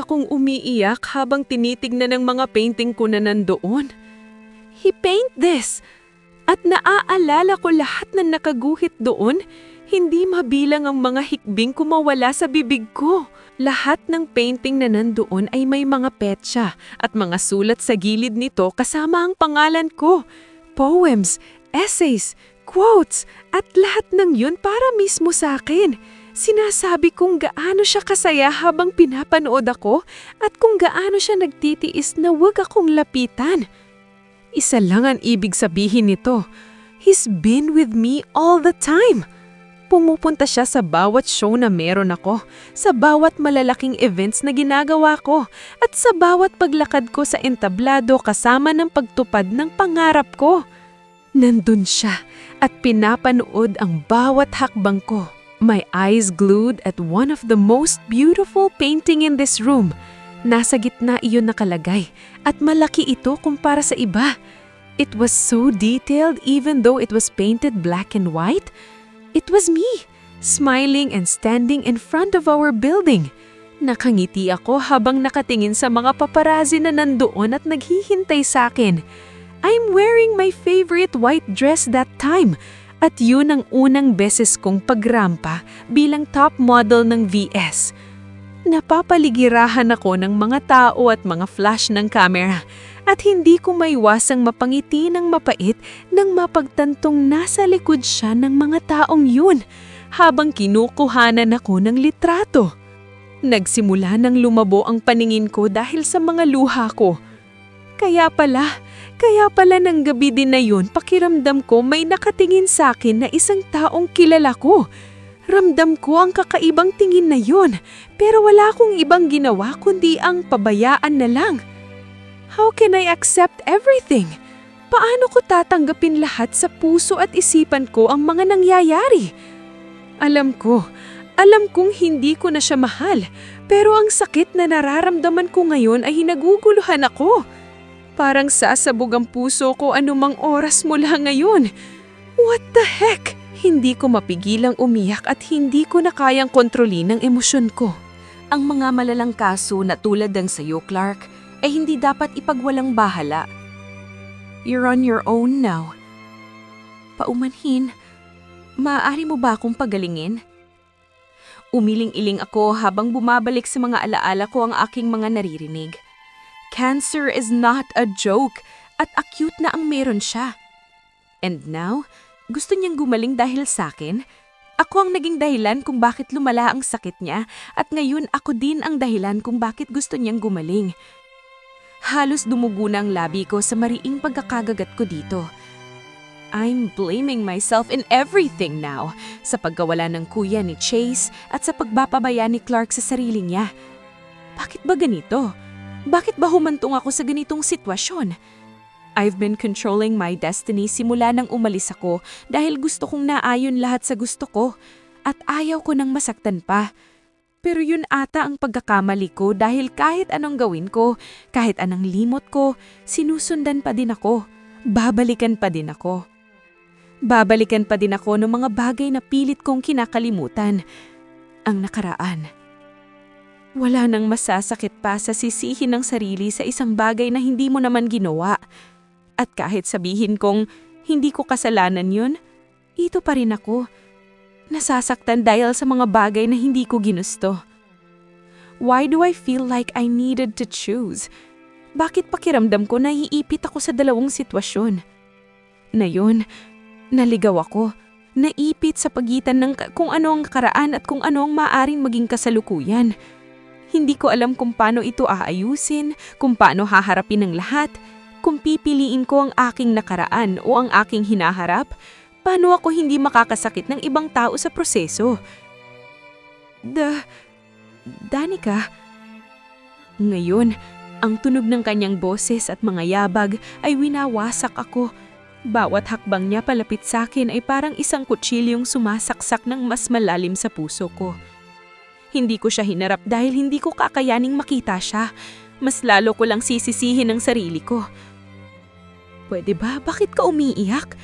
akong umiiyak habang tinitignan ng mga painting ko na nandoon. He paint this! At naaalala ko lahat ng nakaguhit doon, hindi mabilang ang mga hikbing kumawala sa bibig ko. Lahat ng painting na nandoon ay may mga petsa at mga sulat sa gilid nito kasama ang pangalan ko. Poems, essays, quotes, at lahat ng yun para mismo sa akin. Sinasabi kung gaano siya kasaya habang pinapanood ako at kung gaano siya nagtitiis na wag akong lapitan. Isa lang ang ibig sabihin nito. He's been with me all the time. Pumupunta siya sa bawat show na meron ako, sa bawat malalaking events na ginagawa ko, at sa bawat paglakad ko sa entablado kasama ng pagtupad ng pangarap ko. Nandun siya at pinapanood ang bawat hakbang ko. My eyes glued at one of the most beautiful painting in this room. Nasa gitna iyon nakalagay at malaki ito kumpara sa iba. It was so detailed even though it was painted black and white. It was me, smiling and standing in front of our building. Nakangiti ako habang nakatingin sa mga paparazzi na nandoon at naghihintay sa akin. I'm wearing my favorite white dress that time. At yun ang unang beses kong pagrampa bilang top model ng VS. Napapaligirahan ako ng mga tao at mga flash ng camera at hindi ko maiwasang mapangiti ng mapait nang mapagtantong nasa likod siya ng mga taong yun habang kinukuhanan ako ng litrato. Nagsimula nang lumabo ang paningin ko dahil sa mga luha ko. Kaya pala ng gabi din na yun pakiramdam ko may nakatingin sa akin na isang taong kilala ko. Ramdam ko ang kakaibang tingin na yun, pero wala akong ibang ginawa kundi ang pabayaan na lang. How can I accept everything? Paano ko tatanggapin lahat sa puso at isipan ko ang mga nangyayari? Alam kong hindi ko na siya mahal, pero ang sakit na nararamdaman ko ngayon ay hinaguguluhan ako. Parang sasabog ang puso ko anumang oras mula ngayon. What the heck? Hindi ko mapigilang umiyak at hindi ko na kayang kontrolin ang emosyon ko. Ang mga malalang kaso na tulad ng sayo, Clark, ay hindi dapat ipagwalang bahala. You're on your own now. Paumanhin, maaari mo ba akong pagalingin? Umiling-iling ako habang bumabalik sa mga alaala ko ang aking mga naririnig. Cancer is not a joke at acute na ang meron siya. And now, gusto niyang gumaling dahil sa akin? Ako ang naging dahilan kung bakit lumala ang sakit niya at ngayon ako din ang dahilan kung bakit gusto niyang gumaling. Halos dumugo na ang labi ko sa mariing pagkakagagat ko dito. I'm blaming myself in everything now sa pagkawala ng kuya ni Chase at sa pagbapabaya ni Clark sa sarili niya. Bakit ba ganito? Bakit ba humantong ako sa ganitong sitwasyon? I've been controlling my destiny simula nang umalis ako dahil gusto kong naayon lahat sa gusto ko at ayaw ko nang masaktan pa. Pero yun ata ang pagkakamali ko dahil kahit anong gawin ko, kahit anong limot ko, sinusundan pa din ako. Babalikan pa din ako. Babalikan pa din ako ng mga bagay na pilit kong kinakalimutan. Ang nakaraan. Wala nang masasakit pa sa sisihin ng sarili sa isang bagay na hindi mo naman ginawa. At kahit sabihin kong hindi ko kasalanan yun, ito pa rin ako. Nasasaktan dahil sa mga bagay na hindi ko ginusto. Why do I feel like I needed to choose? Bakit pakiramdam ko naiipit ako sa dalawang sitwasyon? Na yun, naligaw ako. Naipit sa pagitan ng kung ano ang karaan at kung ano ang maaaring maging kasalukuyan. Hindi ko alam kung paano ito aayusin, kung paano haharapin ang lahat. Kung pipiliin ko ang aking nakaraan o ang aking hinaharap, paano ako hindi makakasakit ng ibang tao sa proseso? Danica. Ngayon, ang tunog ng kanyang boses at mga yabag ay winawasak ako. Bawat hakbang niya palapit sa akin ay parang isang kutsilyong sumasaksak ng mas malalim sa puso ko. Hindi ko siya hinarap dahil hindi ko kakayaning makita siya. Mas lalo ko lang sisisihin ang sarili ko. Pwede ba? Bakit ka umiiyak?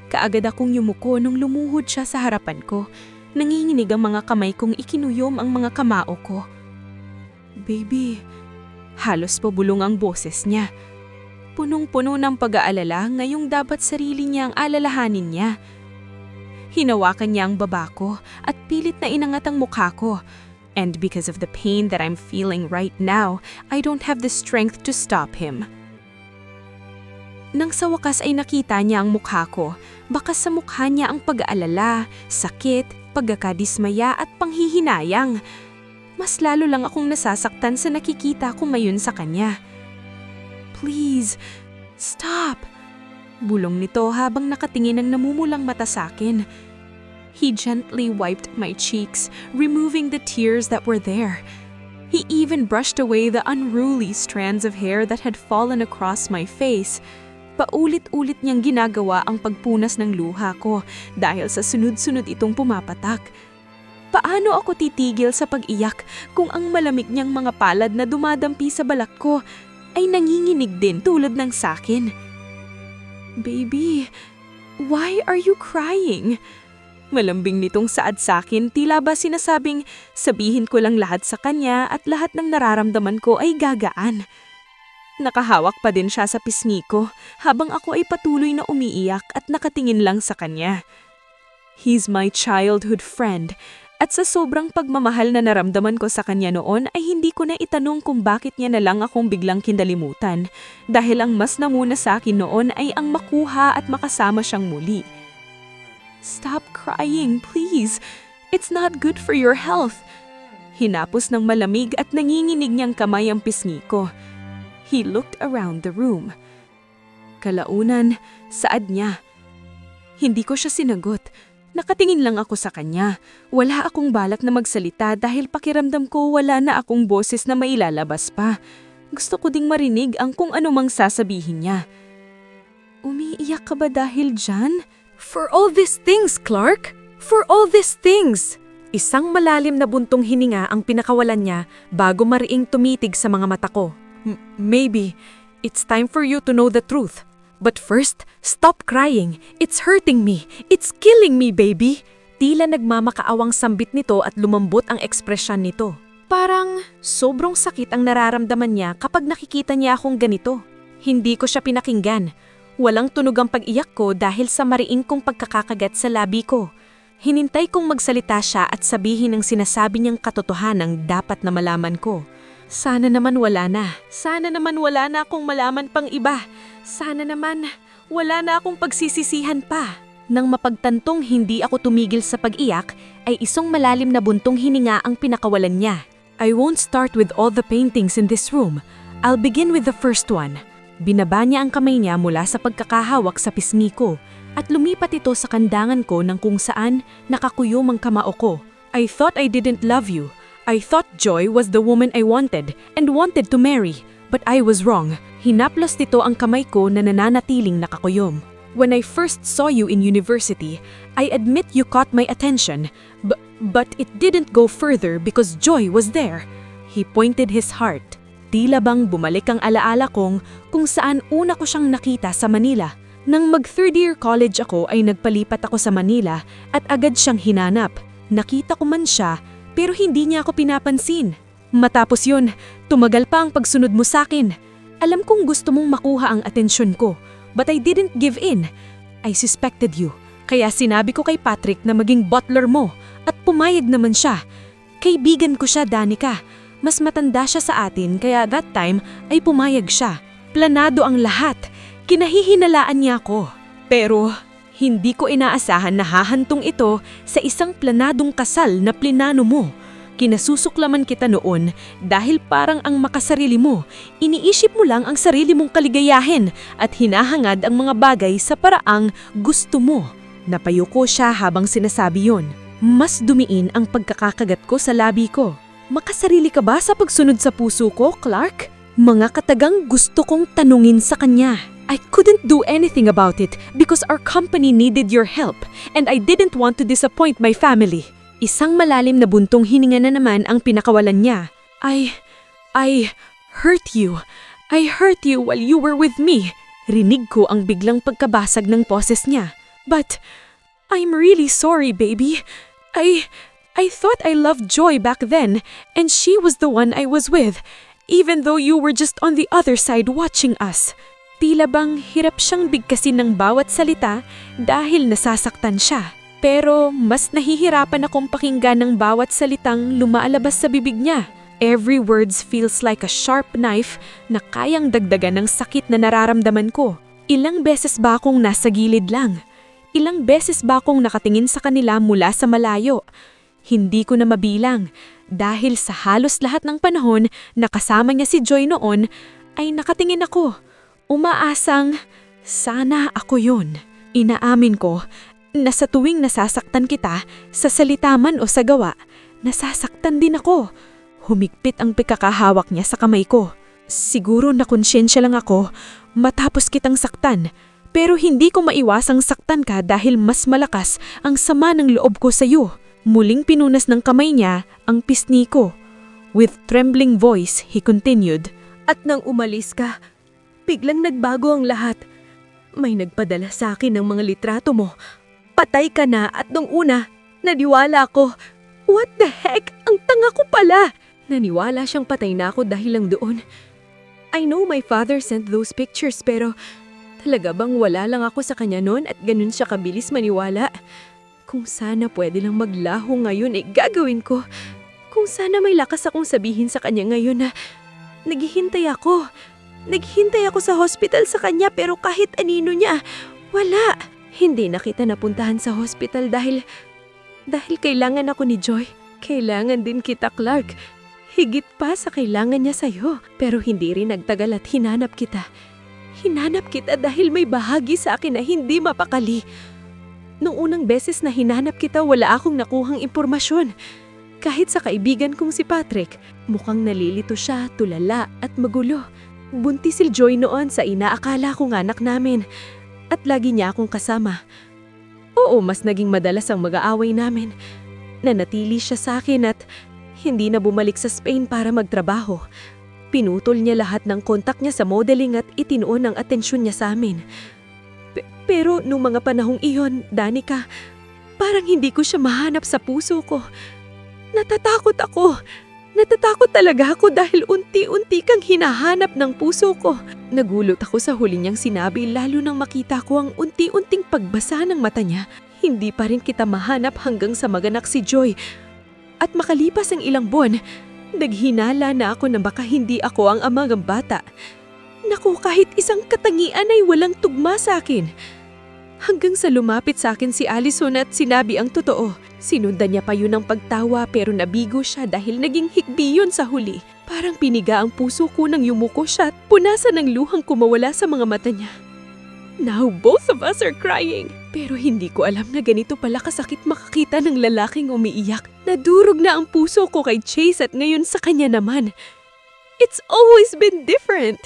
Kaagad akong yumuko nung lumuhod siya sa harapan ko. Nanginginig ang mga kamay kong ikinuyom ang mga kamao ko. Baby, halos pabulong ang boses niya. Punong-puno ng pag-aalala ngayong dapat sarili niya ang alalahanin niya. Hinawakan niya ang baba ko at pilit na inangat ang mukha ko. And because of the pain that I'm feeling right now, I don't have the strength to stop him. Nang sa wakas ay nakita niya ang mukha ko, baka sa mukha niya ang pag-aalala, sakit, pagkakadismaya at panghihinayang. Mas lalo lang akong nasasaktan sa nakikita ko ngayon sa kanya. Please, stop! Bulong nito habang nakatingin ang namumulang mata sa akin. He gently wiped my cheeks, removing the tears that were there. He even brushed away the unruly strands of hair that had fallen across my face. Paulit-ulit niyang ginagawa ang pagpunas ng luha ko dahil sa sunod-sunod itong pumapatak. Paano ako titigil sa pag-iyak kung ang malamig niyang mga palad na dumadampi sa balat ko ay nanginginig din tulad ng sakin? Baby, why are you crying? Malambing nitong saad sa akin, tila ba sinasabing sabihin ko lang lahat sa kanya at lahat ng nararamdaman ko ay gagaan. Nakahawak pa din siya sa pisngi ko habang ako ay patuloy na umiiyak at nakatingin lang sa kanya. He's my childhood friend at sa sobrang pagmamahal na naramdaman ko sa kanya noon ay hindi ko na itanong kung bakit niya na lang akong biglang kindalimutan dahil ang mas namuna sa akin noon ay ang makuha at makasama siyang muli. Stop crying, please. It's not good for your health. Hinapos ng malamig at nanginginig niyang kamay ang pisngi ko. He looked around the room. Kalaunan, saad niya. Hindi ko siya sinagot. Nakatingin lang ako sa kanya. Wala akong balak na magsalita dahil pakiramdam ko wala na akong boses na mailalabas pa. Gusto ko ding marinig ang kung anumang sasabihin niya. Umiiyak ka ba dahil dyan? For all these things, Clark! For all these things! Isang malalim na buntong hininga ang pinakawalan niya bago mariing tumitig sa mga mata ko. Maybe, it's time for you to know the truth. But first, stop crying. It's hurting me. It's killing me, baby. Tila nagmamakaawang sambit nito at lumambot ang ekspresyon nito. Parang sobrang sakit ang nararamdaman niya kapag nakikita niya akong ganito. Hindi ko siya pinakinggan. Walang tunog ang pag-iyak ko dahil sa mariing kong pagkakakagat sa labi ko. Hinintay kong magsalita siya at sabihin ang sinasabi niyang katotohanang dapat na malaman ko. Sana naman wala na. Sana naman wala na akong malaman pang iba. Sana naman wala na akong pagsisisihan pa. Nang mapagtantong hindi ako tumigil sa pag-iyak, ay isang malalim na buntong hininga ang pinakawalan niya. I won't start with all the paintings in this room. I'll begin with the first one. Binaba niya ang kamay niya mula sa pagkakahawak sa pisngi ko at lumipat ito sa kandangan ko ng kung saan nakakuyom ang kamao ko. I thought I didn't love you. I thought Joy was the woman I wanted and wanted to marry. But I was wrong. Hinaplos nito ang kamay ko na nananatiling nakakuyom. When I first saw you in university, I admit you caught my attention. But it didn't go further because Joy was there. He pointed his heart. Tila bang bumalik ang alaala kong kung saan una ko siyang nakita sa Manila. Nang mag-third year college ako ay nagpalipat ako sa Manila at agad siyang hinanap. Nakita ko man siya pero hindi niya ako pinapansin. Matapos yun, tumagal pa ang pagsunod mo sa akin. Alam kong gusto mong makuha ang atensyon ko, but I didn't give in. I suspected you. Kaya sinabi ko kay Patrick na maging butler mo at pumayag naman siya. Kaibigan ko siya, Danica. Mas matanda siya sa atin kaya that time ay pumayag siya. Planado ang lahat. Kinahihinalaan niya ako. Pero hindi ko inaasahan na hahantong ito sa isang planadong kasal na plinano mo. Kinasusuklaman kita noon dahil parang ang makasarili mo. Iniisip mo lang ang sarili mong kaligayahin at hinahangad ang mga bagay sa paraang gusto mo. Napayuko siya habang sinasabi yon. Mas dumiin ang pagkakakagat ko sa labi ko. Makasarili ka ba sa pagsunod sa puso ko, Clark? Mga katagang gusto kong tanungin sa kanya. I couldn't do anything about it because our company needed your help and I didn't want to disappoint my family. Isang malalim na buntong hininga na naman ang pinakawalan niya. I hurt you. I hurt you while you were with me. Rinig ko ang biglang pagkabasag ng boses niya. But I'm really sorry, baby. I thought I loved Joy back then, and she was the one I was with, even though you were just on the other side watching us. Tila bang hirap siyang bigkasin ng bawat salita dahil nasasaktan siya. Pero mas nahihirapan akong pakinggan ng bawat salitang lumaalabas sa bibig niya. Every words feels like a sharp knife na kayang dagdagan ng sakit na nararamdaman ko. Ilang beses ba akong nasa gilid lang? Ilang beses ba akong nakatingin sa kanila mula sa malayo? Hindi ko na mabilang dahil sa halos lahat ng panahon na kasama niya si Joy noon ay nakatingin ako. Umaasang sana ako yun. Inaamin ko na sa tuwing nasasaktan kita sa salita man o sa gawa, nasasaktan din ako. Humigpit ang pikakahawak niya sa kamay ko. Siguro na konsyensya lang ako matapos kitang saktan. Pero hindi ko maiwasang saktan ka dahil mas malakas ang sama ng loob ko sa iyo. Muling pinunas ng kamay niya ang pisngi ko. With trembling voice, he continued, At nang umalis ka, biglang nagbago ang lahat. May nagpadala sa akin ng mga litrato mo. Patay ka na at nung una, naniwala ako. What the heck? Ang tanga ko pala! Naniwala siyang patay na ako dahil lang doon. I know my father sent those pictures pero talaga bang wala lang ako sa kanya noon at ganun siya kabilis maniwala? Kung sana pwede lang maglaho ngayon gagawin ko. Kung sana may lakas akong sabihin sa kanya ngayon na naghihintay ako. Naghihintay ako sa hospital sa kanya pero kahit anino niya, wala. Hindi na kita napuntahan sa hospital dahil kailangan ako ni Joy. Kailangan din kita, Clark. Higit pa sa kailangan niya sa'yo. Pero hindi rin nagtagal at hinanap kita. Hinanap kita dahil may bahagi sa akin na hindi mapakali. Noong unang beses na hinanap kita, wala akong nakuhang impormasyon. Kahit sa kaibigan kong si Patrick, mukhang nalilito siya, tulala at magulo. Buntis si Joy noon sa inaakala kong anak namin. At lagi niya akong kasama. Oo, mas naging madalas ang mag-aaway namin. Nanatili siya sa akin at hindi na bumalik sa Spain para magtrabaho. Pinutol niya lahat ng kontak niya sa modeling at itinuon ang atensyon niya sa amin. Pero nung mga panahong iyon, Danica, parang hindi ko siya mahanap sa puso ko. Natatakot ako. Natatakot talaga ako dahil unti-unti kang hinahanap ng puso ko. Nagulot ako sa huli niyang sinabi lalo nang makita ko ang unti-unting pagbasa ng mata niya. Hindi pa rin kita mahanap hanggang sa maganak si Joy. At makalipas ang ilang buwan, naghinala na ako na baka hindi ako ang ama ng bata. Naku, kahit isang katangian ay walang tugma sa akin. Hanggang sa lumapit sa akin si Allison at sinabi ang totoo. Sinundan niya pa yun ng pagtawa pero nabigo siya dahil naging hikbi yun sa huli. Parang piniga ang puso ko nang yumuko siya at punasan ng luhang kumawala sa mga mata niya. Now both of us are crying. Pero hindi ko alam na ganito pala kasakit makakita ng lalaking umiiyak. Nadurog na ang puso ko kay Chase at ngayon sa kanya naman. It's always been different.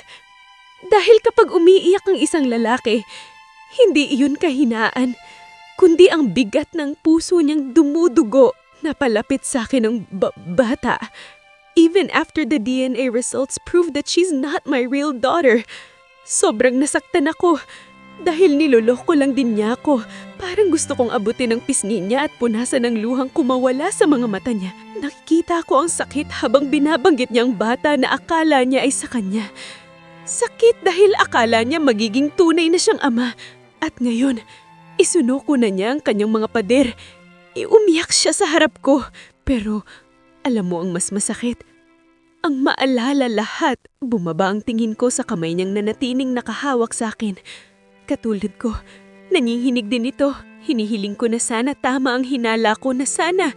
Dahil kapag umiiyak ang isang lalaki, hindi iyon kahinaan, kundi ang bigat ng puso niyang dumudugo na palapit sa akin ng bata. Even after the DNA results prove that she's not my real daughter, sobrang nasaktan ako dahil niloloko lang din niya ako. Parang gusto kong abutin ang pisngi niya at punasan ng luhang kumawala sa mga mata niya. Nakikita ko ang sakit habang binabanggit niyang bata na akala niya ay sa kanya. Sakit dahil akala niya magiging tunay na siyang ama. At ngayon, isunuko na niya ang kanyang mga pader. Umiyak siya sa harap ko. Pero alam mo ang mas masakit? Ang maalala lahat, bumaba ang tingin ko sa kamay niyang nanatiling nakahawak sa akin. Katulad ko, nanginginig din ito. Hinihiling ko na sana tama ang hinala ko na sana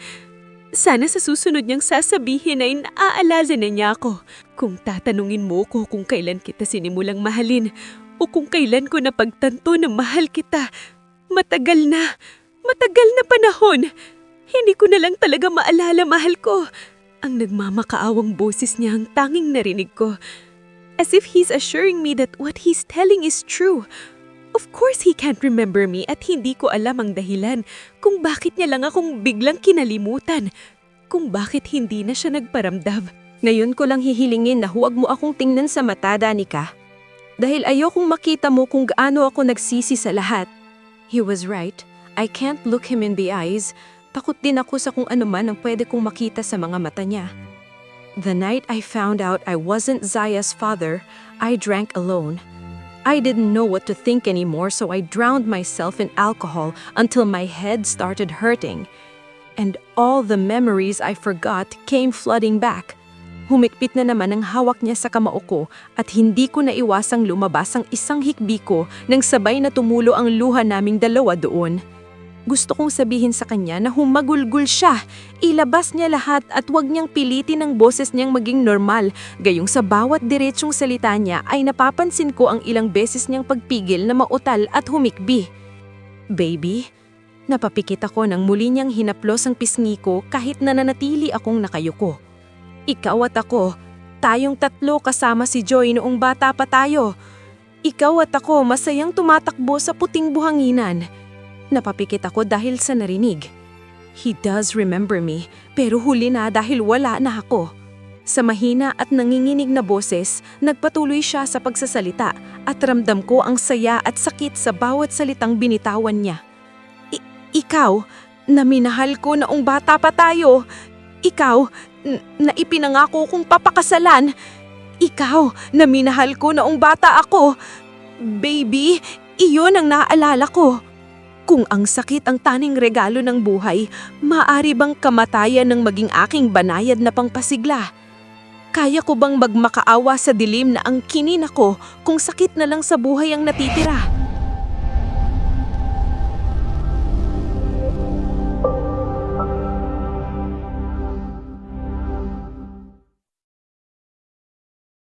sa susunod niyang sasabihin ay naaalala na niya ako. Kung tatanungin mo ko kung kailan kita sinimulang mahalin o kung kailan ko napagtanto na mahal kita, matagal na panahon. Hindi ko na lang talaga maalala mahal ko. Ang nagmamakaawang boses niya ang tanging narinig ko. As if he's assuring me that what he's telling is true. Of course he can't remember me at hindi ko alam ang dahilan kung bakit niya lang akong biglang kinalimutan. Kung bakit hindi na siya nagparamdam. Ngayon ko lang hihilingin na huwag mo akong tingnan sa mata, Danica. Dahil ayokong makita mo kung gaano ako nagsisi sa lahat. He was right. I can't look him in the eyes. Takot din ako sa kung ano man ang pwede kong makita sa mga mata niya. The night I found out I wasn't Zaya's father, I drank alone. I didn't know what to think anymore, so I drowned myself in alcohol until my head started hurting. And all the memories I forgot came flooding back. Humikpit na naman ang hawak niya sa kamao ko at hindi ko naiwasang lumabas ang isang hikbi ko nang sabay na tumulo ang luha naming dalawa doon. Gusto kong sabihin sa kanya na humagulgul siya, ilabas niya lahat at huwag niyang pilitin ang boses niyang maging normal, gayong sa bawat diretsong salita niya ay napapansin ko ang ilang beses niyang pagpigil na mautal at humikbi. Baby, napapikit ako nang muli niyang hinaplos ang pisngi ko kahit nananatili akong nakayuko. Ikaw at ako, tayong tatlo kasama si Joy noong bata pa tayo. Ikaw at ako masayang tumatakbo sa puting buhanginan. Napapikit ako dahil sa narinig. He does remember me, pero huli na dahil wala na ako. Sa mahina at nanginginig na boses, nagpatuloy siya sa pagsasalita at ramdam ko ang saya at sakit sa bawat salitang binitawan niya. Ikaw, na minahal ko noong bata pa tayo. Ikaw, na ipinangako kong papakasalan. Ikaw, na minahal ko noong bata ako. Baby, iyon ang naaalala ko. Kung ang sakit ang taning regalo ng buhay, maaari bang kamatayan ng maging aking banayad na pangpasigla? Kaya ko bang magmakaawa sa dilim na ang kinin ako kung sakit na lang sa buhay ang natitira?